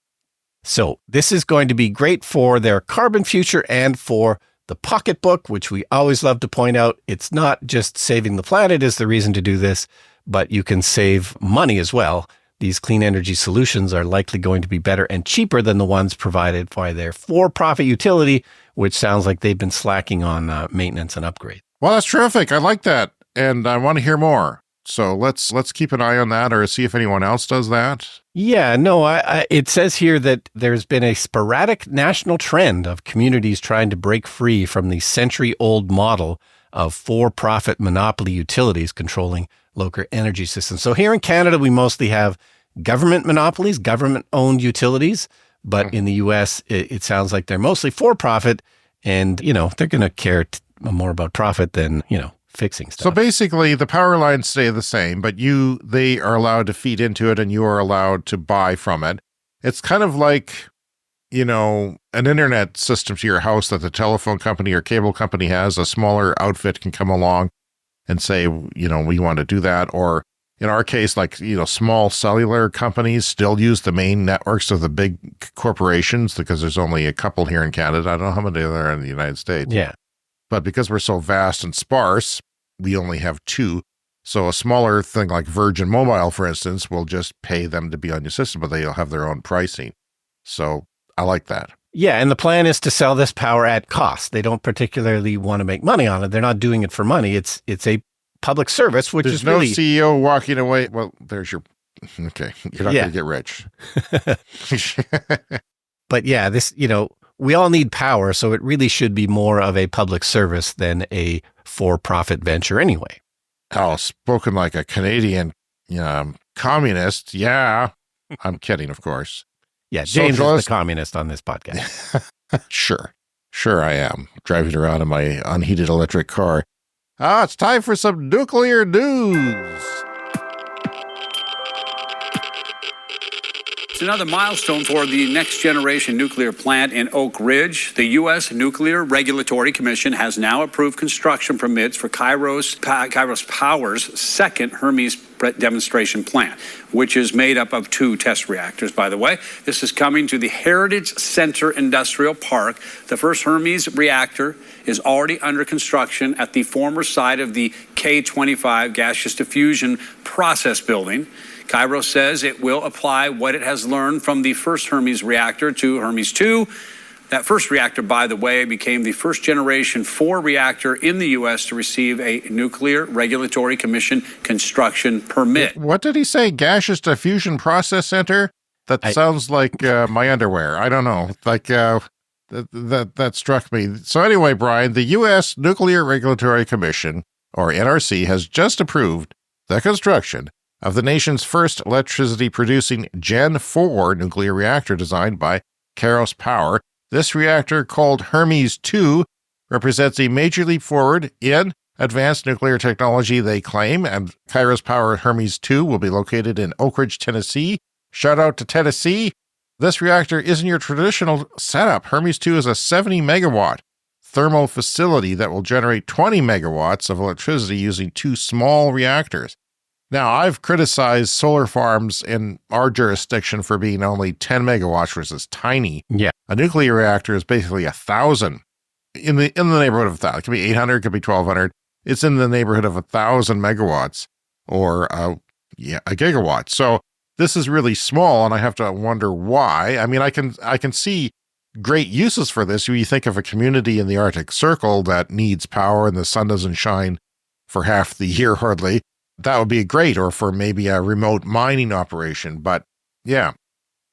So this is going to be great for their carbon future and for the pocketbook, which we always love to point out. It's not just saving the planet is the reason to do this, but you can save money as well. These clean energy solutions are likely going to be better and cheaper than the ones provided by their for-profit utility, which sounds like they've been slacking on maintenance and upgrade. Well, that's terrific. I like that. And I want to hear more. So let's keep an eye on that or see if anyone else does that. Yeah, no, it says here that there's been a sporadic national trend of communities trying to break free from the century-old model of for-profit monopoly utilities controlling local energy systems. So here in Canada, we mostly have government monopolies, government-owned utilities. But in the U.S., it sounds like they're mostly for-profit, and, they're going to care more about profit than, fixing stuff. So basically, the power lines stay the same, but they are allowed to feed into it, and you are allowed to buy from it. It's kind of like, an internet system to your house that the telephone company or cable company has. A smaller outfit can come along and say, we want to do that. Or in our case, like, small cellular companies still use the main networks of the big corporations because there's only a couple here in Canada. I don't know how many there are in the United States. Yeah. But because we're so vast and sparse, we only have two. So a smaller thing like Virgin Mobile, for instance, will just pay them to be on your system, but they'll have their own pricing. So I like that. Yeah, and the plan is to sell this power at cost. They don't particularly want to make money on it. They're not doing it for money. It's a public service, which there's is no really... CEO walking away. Well, there's your... Okay, you're not going to get rich. But yeah, this, we all need power, so it really should be more of a public service than a for-profit venture anyway. Oh, spoken like a Canadian communist. Yeah. I'm kidding, of course. Yeah, James is the communist on this podcast. Sure I am. Driving around in my unheated electric car. It's time for some nuclear news. It's another milestone for the next generation nuclear plant in Oak Ridge. The U.S. Nuclear Regulatory Commission has now approved construction permits for Kairos Power's second Hermes demonstration plant, which is made up of 2 test reactors, by the way. This is coming to the Heritage Center Industrial Park. The first Hermes reactor is already under construction at the former site of the K-25 gaseous diffusion process building. Kairos says it will apply what it has learned from the first Hermes reactor to Hermes 2. That first reactor, by the way, became the first generation 4 reactor in the U.S. to receive a Nuclear Regulatory Commission construction permit. What did he say? Gaseous diffusion process center? That sounds like my underwear. I don't know. Like that struck me. So anyway, Brian, the U.S. Nuclear Regulatory Commission, or NRC, has just approved the construction of the nation's first electricity-producing Gen 4 nuclear reactor designed by Kairos Power. This reactor, called Hermes 2, represents a major leap forward in advanced nuclear technology, they claim, and Kairos Power Hermes 2 will be located in Oak Ridge, Tennessee. Shout out to Tennessee. This reactor isn't your traditional setup. Hermes 2 is a 70-megawatt thermal facility that will generate 20 megawatts of electricity using 2 small reactors. Now, I've criticized solar farms in our jurisdiction for being only 10 megawatts, which is tiny. Yeah. A nuclear reactor is basically 1,000. In the neighborhood of 1,000. It could be 800, it could be 1,200. It's in the neighborhood of 1,000 megawatts or a gigawatt. So this is really small, and I have to wonder why. I mean, I can see great uses for this. You think of a community in the Arctic Circle that needs power and the sun doesn't shine for half the year hardly. That would be great, or for maybe a remote mining operation. But yeah,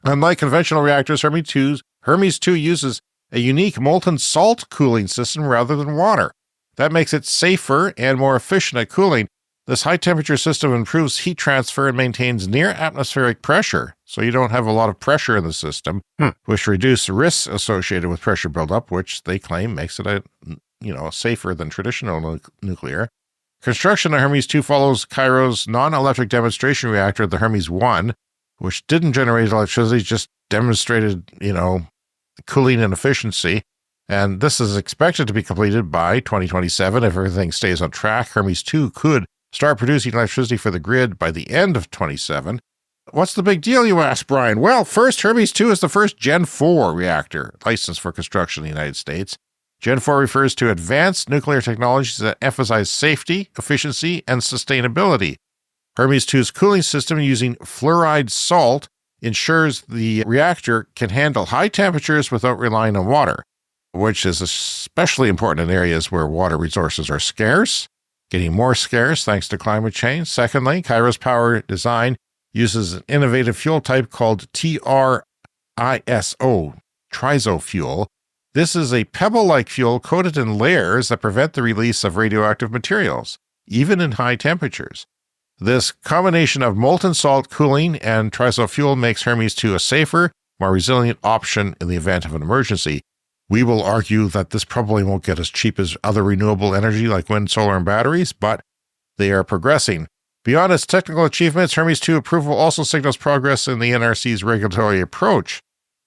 unlike conventional reactors, Hermes 2 uses a unique molten salt cooling system rather than water. That makes it safer and more efficient at cooling. This high-temperature system improves heat transfer and maintains near atmospheric pressure, so you don't have a lot of pressure in the system, which reduces risks associated with pressure buildup, which they claim makes it safer than traditional nuclear. Construction of Hermes 2 follows Kairos' non-electric demonstration reactor, the Hermes 1, which didn't generate electricity, just demonstrated, cooling and efficiency. And this is expected to be completed by 2027. If everything stays on track, Hermes 2 could start producing electricity for the grid by the end of 27. What's the big deal, you ask, Brian? Well, first, Hermes 2 is the first Gen 4 reactor licensed for construction in the United States. Gen 4 refers to advanced nuclear technologies that emphasize safety, efficiency, and sustainability. Hermes 2's cooling system using fluoride salt ensures the reactor can handle high temperatures without relying on water, which is especially important in areas where water resources are scarce, getting more scarce thanks to climate change. Secondly, Kairos Power design uses an innovative fuel type called TRISO, triso fuel. This is a pebble-like fuel coated in layers that prevent the release of radioactive materials, even in high temperatures. This combination of molten salt cooling and trisol fuel makes Hermes 2 a safer, more resilient option in the event of an emergency. We will argue that this probably won't get as cheap as other renewable energy like wind, solar, and batteries, but they are progressing. Beyond its technical achievements, Hermes 2 approval also signals progress in the NRC's regulatory approach.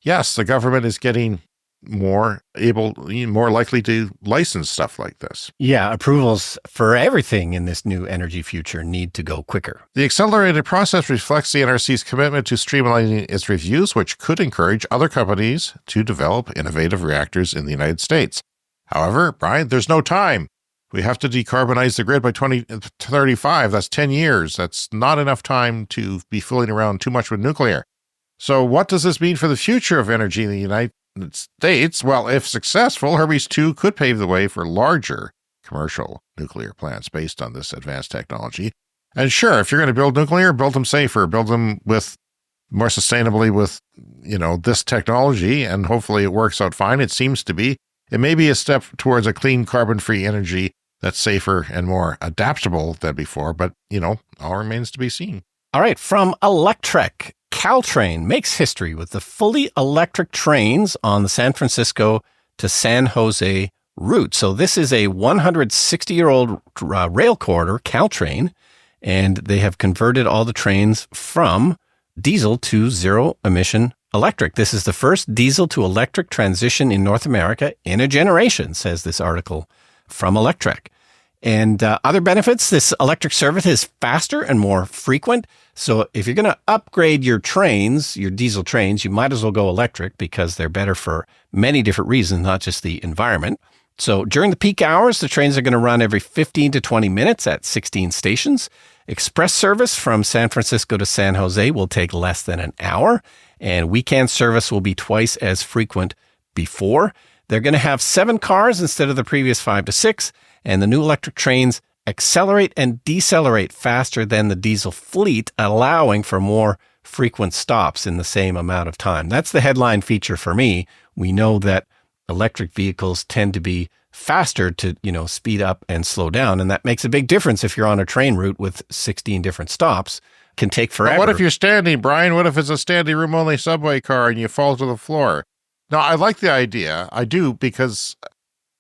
Yes, the government is getting more likely to license stuff like this. Yeah, approvals for everything in this new energy future need to go quicker. The accelerated process reflects the NRC's commitment to streamlining its reviews, which could encourage other companies to develop innovative reactors in the United States. However, Brian, there's no time. We have to decarbonize the grid by 2035. That's 10 years. That's not enough time to be fooling around too much with nuclear. So what does this mean for the future of energy in the United States? Well, if successful, Hermes 2 could pave the way for larger commercial nuclear plants based on this advanced technology. And sure, if you're going to build nuclear, build them safer, build them with more sustainably with, this technology, and hopefully it works out fine. It seems to be. It may be a step towards a clean, carbon-free energy that's safer and more adaptable than before, but, all remains to be seen. All right, from Electrek, Caltrain makes history with the fully electric trains on the San Francisco to San Jose route. So this is a 160-year-old rail corridor, Caltrain, and they have converted all the trains from diesel to zero-emission electric. This is the first diesel to electric transition in North America in a generation, says this article from Electrek. And other benefits, this electric service is faster and more frequent. So if you're going to upgrade your trains, your diesel trains, you might as well go electric because they're better for many different reasons, not just the environment. So during the peak hours, the trains are going to run every 15 to 20 minutes at 16 stations. Express service from San Francisco to San Jose will take less than an hour, and weekend service will be twice as frequent before. They're going to have 7 cars instead of the previous 5 to 6, and the new electric trains accelerate and decelerate faster than the diesel fleet, allowing for more frequent stops in the same amount of time. That's the headline feature for me. We know that electric vehicles tend to be faster to, speed up and slow down, and that makes a big difference if you're on a train route with 16 different stops. It can take forever. But what if you're standing, Brian? What if it's a standing room only subway car and you fall to the floor? No, I like the idea. I do, because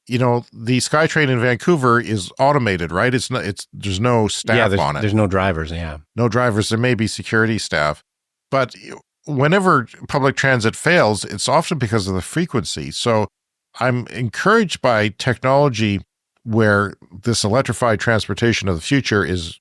the SkyTrain in Vancouver is automated, right? There's no staff on it. There's no drivers, yeah. No drivers. There may be security staff. But whenever public transit fails, it's often because of the frequency. So I'm encouraged by technology where this electrified transportation of the future is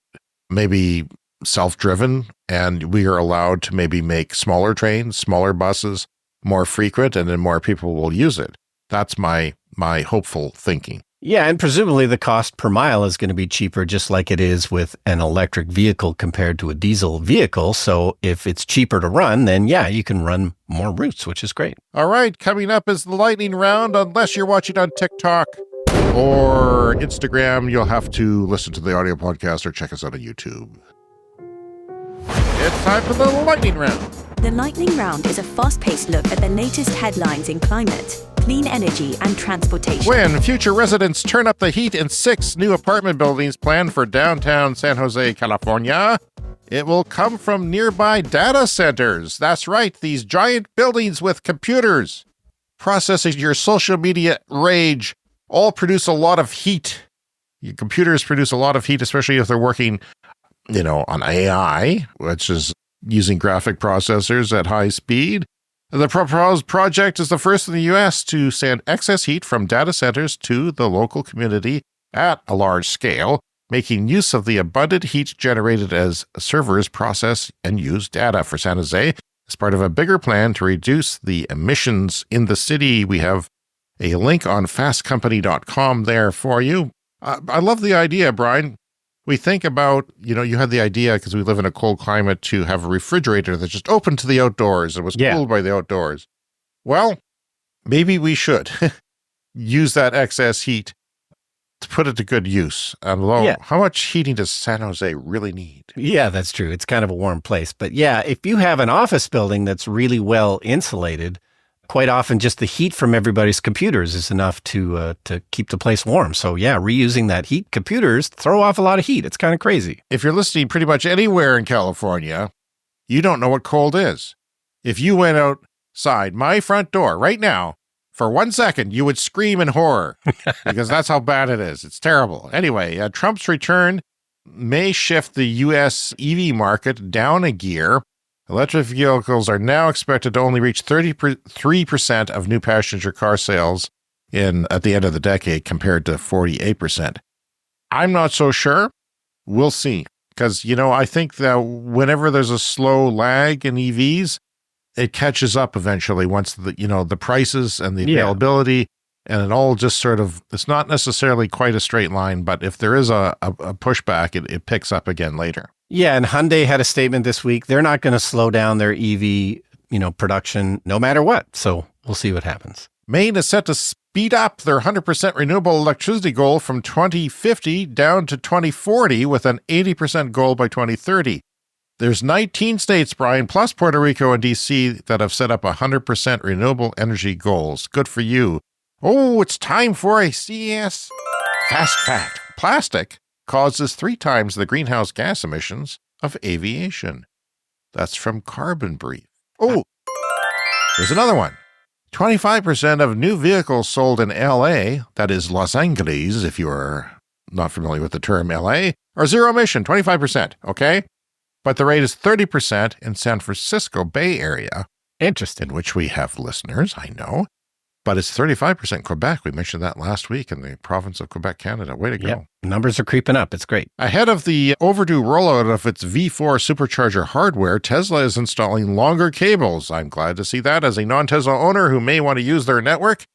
maybe self-driven, and we are allowed to maybe make smaller trains, smaller buses, more frequent, and then more people will use it. That's my hopeful thinking. Yeah, and presumably the cost per mile is going to be cheaper, just like it is with an electric vehicle compared to a diesel vehicle. So if it's cheaper to run, then yeah, you can run more routes, which is great. All right, coming up is the lightning round. Unless you're watching on TikTok or Instagram, you'll have to listen to the audio podcast or check us out on YouTube. It's time for the lightning round. The Lightning Round is a fast-paced look at the latest headlines in climate, clean energy, and transportation. When future residents turn up the heat in 6 new apartment buildings planned for downtown San Jose, California, it will come from nearby data centers. That's right, these giant buildings with computers processing your social media rage all produce a lot of heat. Your computers produce a lot of heat, especially if they're working, on AI, which is using graphic processors at high speed. The proposed project is the first in the U.S. to send excess heat from data centers to the local community at a large scale, making use of the abundant heat generated as servers process and use data for San Jose as part of a bigger plan to reduce the emissions in the city. We have a link on fastcompany.com there for you. I love the idea, Brian. We think about, you had the idea, because we live in a cold climate, to have a refrigerator that just opened to the outdoors and was cooled by the outdoors. Well, maybe we should use that excess heat to put it to good use. Although, how much heating does San Jose really need? Yeah, that's true. It's kind of a warm place. But yeah, if you have an office building that's really well insulated, quite often just the heat from everybody's computers is enough to keep the place warm. So yeah, reusing that heat, computers throw off a lot of heat. It's kind of crazy. If you're listening pretty much anywhere in California, you don't know what cold is. If you went outside my front door right now, for 1 second, you would scream in horror because that's how bad it is. It's terrible. Anyway, Trump's return may shift the U.S. EV market down a gear. Electric vehicles are now expected to only reach 33% of new passenger car sales at the end of the decade compared to 48%. I'm not so sure. We'll see. Because, I think that whenever there's a slow lag in EVs, it catches up eventually once the prices and the availability, and it all just sort of, it's not necessarily quite a straight line, but if there is a pushback, it picks up again later. Yeah, and Hyundai had a statement this week. They're not going to slow down their EV, production no matter what. So we'll see what happens. Maine is set to speed up their 100% renewable electricity goal from 2050 down to 2040 with an 80% goal by 2030. There's 19 states, Brian, plus Puerto Rico and D.C. that have set up 100% renewable energy goals. Good for you. Oh, it's time for a CES fast fact. Plastic causes 3 times the greenhouse gas emissions of aviation. That's from Carbon Brief. Oh, here's another one. 25% of new vehicles sold in L.A., that is Los Angeles, if you are not familiar with the term L.A., are zero emission, 25%, okay? But the rate is 30% in San Francisco Bay Area. Interesting. In which we have listeners, I know. But it's 35% Quebec. We mentioned that last week in the province of Quebec, Canada. Way to go. Yep. Numbers are creeping up. It's great. Ahead of the overdue rollout of its V.4 supercharger hardware, Tesla is installing longer cables. I'm glad to see that as a non-Tesla owner who may want to use their network,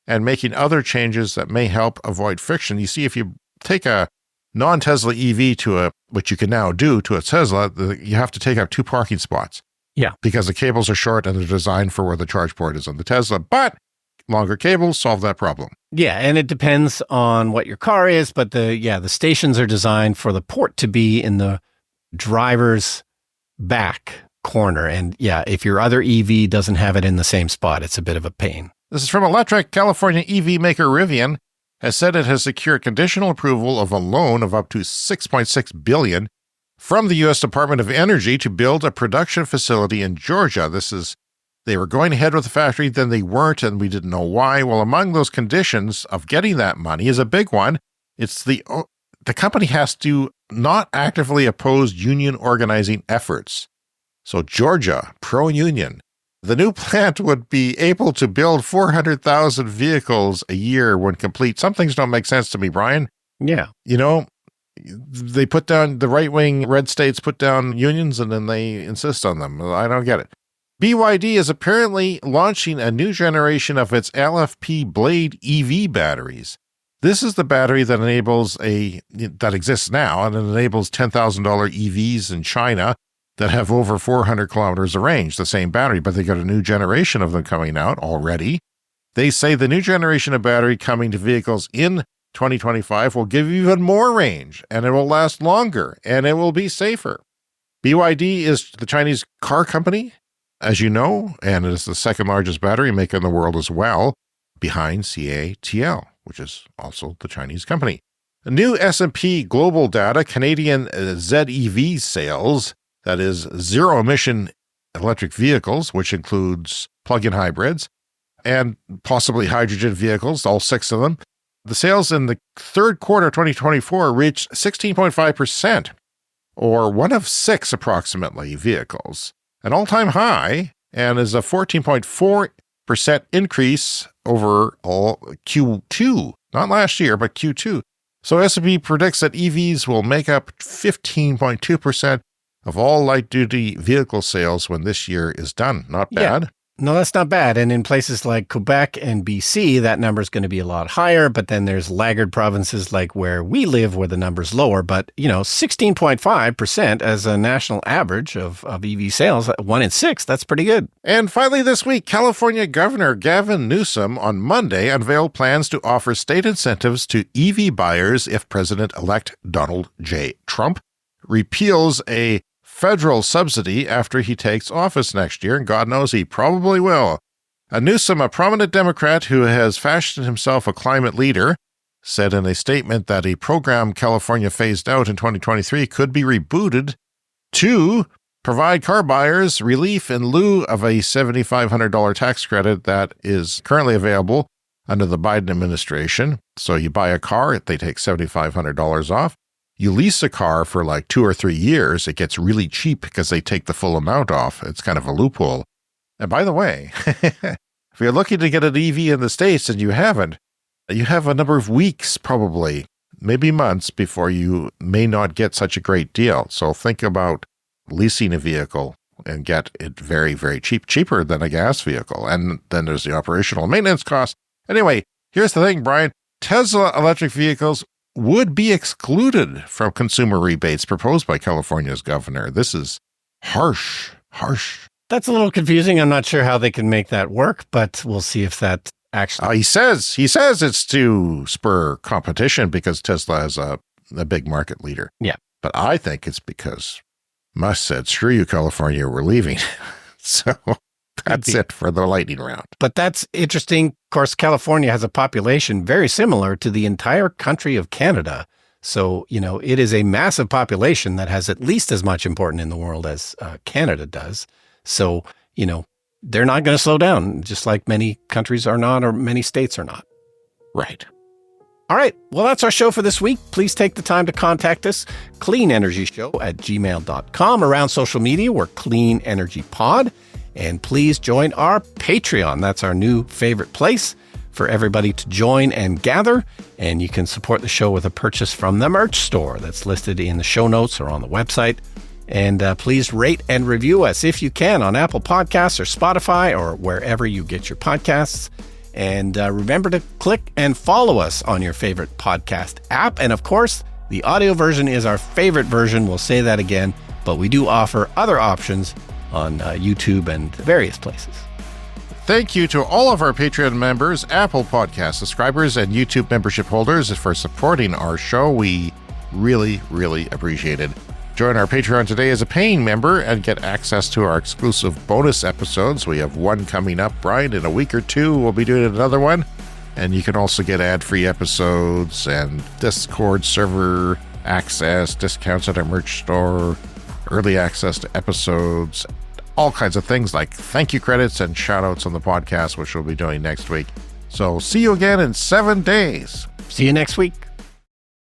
and making other changes that may help avoid friction. You see, if you take a non-Tesla EV which you can now do to a Tesla, you have to take up 2 parking spots. Yeah. Because the cables are short and they're designed for where the charge port is on the Tesla. But longer cables solve that problem. Yeah, and it depends on what your car is, but the stations are designed for the port to be in the driver's back corner. And yeah, if your other EV doesn't have it in the same spot, it's a bit of a pain. This is from Electric. California EV maker Rivian has said it has secured conditional approval of a loan of up to $6.6 billion from the U.S. Department of Energy to build a production facility in Georgia. They were going ahead with the factory, then they weren't, and we didn't know why. Well, among those conditions of getting that money is a big one. It's the company has to not actively oppose union organizing efforts. So Georgia, pro-union. The new plant would be able to build 400,000 vehicles a year when complete. Some things don't make sense to me, Brian. Yeah. They put down, the right-wing red states put down unions and then they insist on them. I don't get it. BYD is apparently launching a new generation of its LFP Blade EV batteries. This is the battery that that exists now, and it enables $10,000 EVs in China that have over 400 kilometers of range, the same battery, but they got a new generation of them coming out already. They say the new generation of battery coming to vehicles in 2025 will give even more range, and it will last longer, and it will be safer. BYD is the Chinese car company, as you know, and it is the second largest battery maker in the world as well, behind CATL, which is also the Chinese company. The new S&P Global data, Canadian ZEV sales, that is zero-emission electric vehicles, which includes plug-in hybrids, and possibly hydrogen vehicles, all 6 of them. The sales in the third quarter of 2024 reached 16.5%, or 1 of 6 approximately vehicles. An all-time high, and is a 14.4% increase over Q2, not last year, but Q2. So S&P predicts that EVs will make up 15.2% of all light-duty vehicle sales when this year is done. Not bad. Yeah. No, that's not bad. And in places like Quebec and BC, that number is going to be a lot higher. But then there's laggard provinces like where we live, where the number's lower. But, 16.5% as a national average of EV sales, 1 in 6, that's pretty good. And finally this week, California Governor Gavin Newsom on Monday unveiled plans to offer state incentives to EV buyers if President-elect Donald J. Trump repeals a federal subsidy after he takes office next year, and God knows he probably will. Newsom, a prominent Democrat who has fashioned himself a climate leader, said in a statement that a program California phased out in 2023 could be rebooted to provide car buyers relief in lieu of a $7,500 tax credit that is currently available under the Biden administration. So you buy a car, they take $7,500 off. You lease a car for like 2 or 3 years, it gets really cheap because they take the full amount off. It's kind of a loophole. And by the way, if you're looking to get an EV in the States and you haven't, you have a number of weeks, probably, maybe months, before you may not get such a great deal. So think about leasing a vehicle and get it very, very cheap, cheaper than a gas vehicle. And then there's the operational maintenance cost. Anyway, here's the thing, Brian. Tesla electric vehicles would be excluded from consumer rebates proposed by California's governor. This is harsh. That's a little confusing. I'm not sure how they can make that work, but we'll see if that actually... He says it's to spur competition because Tesla is a big market leader. Yeah. But I think it's because Musk said, screw you, California, we're leaving. So that's it for the lightning round. But that's interesting. Of course, California has a population very similar to the entire country of Canada. So, it is a massive population that has at least as much importance in the world as Canada does. So, they're not going to slow down, just like many countries are not, or many states are not. Right. All right. Well, that's our show for this week. Please take the time to contact us, cleanenergyshow@gmail.com. Around social media, we're Clean Energy Pod. And please join our Patreon. That's our new favorite place for everybody to join and gather. And you can support the show with a purchase from the merch store that's listed in the show notes or on the website. And please rate and review us if you can on Apple Podcasts or Spotify or wherever you get your podcasts. And remember to click and follow us on your favorite podcast app. And of course, the audio version is our favorite version. We'll say that again, but we do offer other options on YouTube and various places. Thank you to all of our Patreon members, Apple Podcast subscribers, and YouTube membership holders for supporting our show. We really, really appreciate it. Join our Patreon today as a paying member and get access to our exclusive bonus episodes. We have one coming up, Brian, in a week or two. We'll be doing another one. And you can also get ad-free episodes and Discord server access, discounts at our merch store, early access to episodes, all kinds of things like thank you credits and shout-outs on the podcast, which we'll be doing next week. So see you again in 7 days. See you next week.